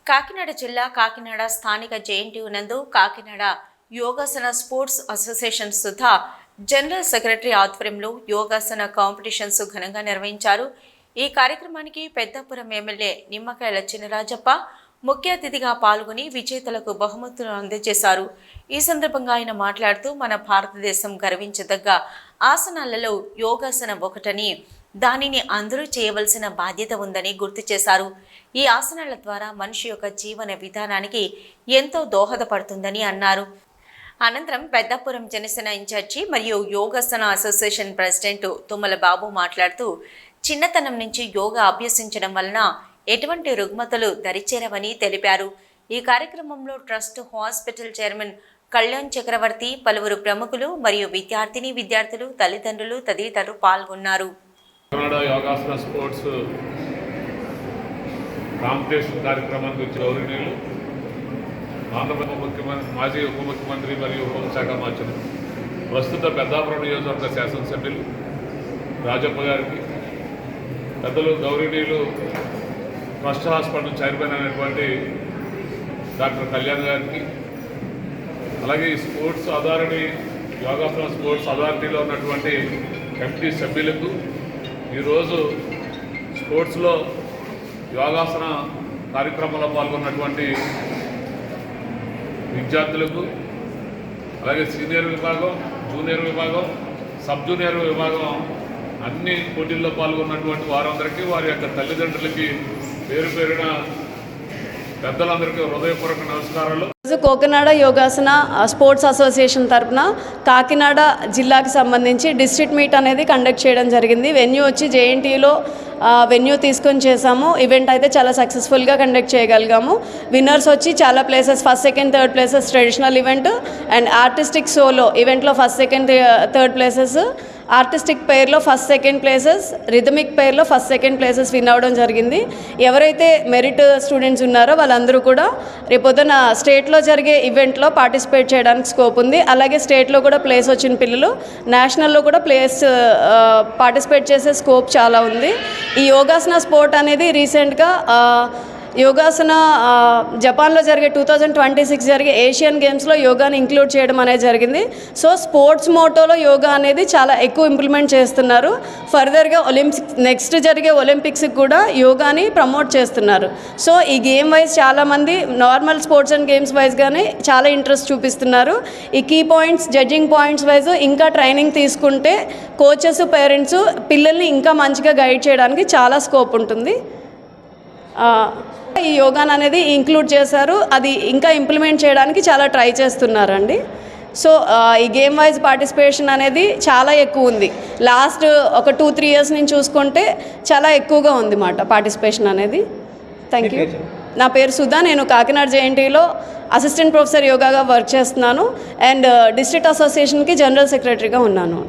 కాకినాడ జిల్లా కాకినాడ స్థానిక జేఎన్టీయూ నందు Kakinada yogasana sports association Sudha general secretary ఆధ్వర్యంలో యోగాసన కాంపిటీషన్స్ ఘనంగా నిర్వహించారు. ఈ కార్యక్రమానికి పెద్దాపురం ఎమ్మెల్యే నిమ్మకాయల చినరాజప్ప ముఖ్య అతిథిగా పాల్గొని విజేతలకు బహుమతులు అందజేశారు. ఈ సందర్భంగా ఆయన మాట్లాడుతూ మన భారతదేశం గర్వించదగ్గ ఆసనాలలో యోగాసనం ఒకటని, దానిని అందరూ చేయవలసిన బాధ్యత ఉందని గుర్తు చేశారు. ఈ ఆసనాల ద్వారా మనిషి యొక్క జీవన విధానానికి ఎంతో దోహదపడుతుందని అన్నారు. అనంతరం పెద్దాపురం జనసేన ఇన్ఛార్జి మరియు యోగాసన అసోసియేషన్ ప్రెసిడెంట్ తుమ్మల బాబు మాట్లాడుతూ, చిన్నతనం నుంచి యోగా అభ్యసించడం వలన ఎటువంటి రుగ్మతలు దరిచేరవని తెలిపారు. ఈ కార్యక్రమంలో ట్రస్ట్ హాస్పిటల్ చైర్మన్ కళ్యాణ్ చక్రవర్తి, పలువురు ప్రముఖులు మరియు విద్యార్థులు, తల్లిదండ్రులు తదితరులు పాల్గొన్నారు. యోగాసన స్పోర్ట్స్ కాంపిటీషన్ కార్యక్రమానికి వచ్చి గౌరవనీయులు ఆంధ్రప్రదేశ్ ముఖ్యమంత్రి, మాజీ ఉప ముఖ్యమంత్రి మరియు హోంశాఖ మంత్రులు, ప్రస్తుత పెద్దాపురం నియోజకవర్గ శాసనసభ్యులు రాజప్ప గారికి, పెద్దలు గౌరవనీయులు ట్రస్ట్ హాస్పిటల్ చైర్మన్ అయినటువంటి డాక్టర్ కళ్యాణ్ గారికి, అలాగే ఈ స్పోర్ట్స్ అథారిటీ యోగాసన స్పోర్ట్స్ అథారిటీలో ఉన్నటువంటి కమిటీ సభ్యులకు, ఈరోజు స్పోర్ట్స్లో యోగాసన కార్యక్రమంలో పాల్గొన్నటువంటి విద్యార్థులకు, అలాగే సీనియర్ విభాగం, జూనియర్ విభాగం, సబ్ జూనియర్ విభాగం అన్ని పోటీల్లో పాల్గొన్నటువంటి వారందరికీ, వారి యొక్క తల్లిదండ్రులకి పేరు పేరున పెద్దలందరికీ హృదయపూర్వక నమస్కారాలు. కాకినాడ యోగాసన స్పోర్ట్స్ అసోసియేషన్ తరఫున కాకినాడ జిల్లాకి సంబంధించి డిస్ట్రిక్ట్ మీట్ అనేది కండక్ట్ చేయడం జరిగింది. వెన్యూ వచ్చి జేఎన్టీయూలో వెన్యూ తీసుకొని చేసాము. ఈవెంట్ అయితే చాలా సక్సెస్ఫుల్గా కండక్ట్ చేయగలిగాము. విన్నర్స్ వచ్చి చాలా places, first second third places traditional event and artistic solo ఈవెంట్లో first second third places, artistic పేర్లో ఫస్ట్ సెకండ్ ప్లేసెస్, రిథమిక్ పేర్లో ఫస్ట్ సెకండ్ ప్లేసెస్ విన్ అవ్వడం జరిగింది. ఎవరైతే మెరిట్ స్టూడెంట్స్ ఉన్నారో వాళ్ళందరూ కూడా రేపొద్దున స్టేట్లో జరిగే ఈవెంట్లో పార్టిసిపేట్ చేయడానికి స్కోప్ ఉంది. అలాగే స్టేట్లో కూడా ప్లేస్ వచ్చిన పిల్లలు నేషనల్లో కూడా ప్లేస్ పార్టిసిపేట్ చేసే స్కోప్ చాలా ఉంది. ఈ యోగాసన స్పోర్ట్ అనేది రీసెంట్గా యోగాసన జపాన్లో జరిగే 2026 జరిగే ఏషియన్ గేమ్స్లో యోగాని ఇంక్లూడ్ చేయడం అనేది జరిగింది. సో స్పోర్ట్స్ మోటోలో యోగా అనేది చాలా ఎక్కువ ఇంప్లిమెంట్ చేస్తున్నారు. ఫర్దర్గా నెక్స్ట్ జరిగే ఒలింపిక్స్కి కూడా యోగాని ప్రమోట్ చేస్తున్నారు. సో ఈ గేమ్ వైజ్ చాలామంది నార్మల్ స్పోర్ట్స్ అండ్ గేమ్స్ వైజ్గానే చాలా ఇంట్రెస్ట్ చూపిస్తున్నారు. ఈ key points, judging points wise ఇంకా ట్రైనింగ్ తీసుకుంటే కోచెస్, పేరెంట్స్ పిల్లల్ని ఇంకా మంచిగా గైడ్ చేయడానికి చాలా స్కోప్ ఉంటుంది. ఈ యోగాన్ అనేది ఇంక్లూడ్ చేశారు. అది ఇంకా ఇంప్లిమెంట్ చేయడానికి చాలా ట్రై చేస్తున్నారండి. సో ఈ గేమ్ వైజ్ పార్టిసిపేషన్ అనేది చాలా ఎక్కువ ఉంది. లాస్ట్ ఒక 2-3 ఇయర్స్ నుంచి చూసుకుంటే చాలా ఎక్కువగా ఉంది మాట పార్టిసిపేషన్ అనేది. Thank you. నా పేరు సుధా. నేను కాకినాడ జేఎన్టీలో అసిస్టెంట్ ప్రొఫెసర్ యోగాగా వర్క్ చేస్తున్నాను అండ్ డిస్ట్రిక్ట్ అసోసియేషన్కి జనరల్ సెక్రటరీగా ఉన్నాను.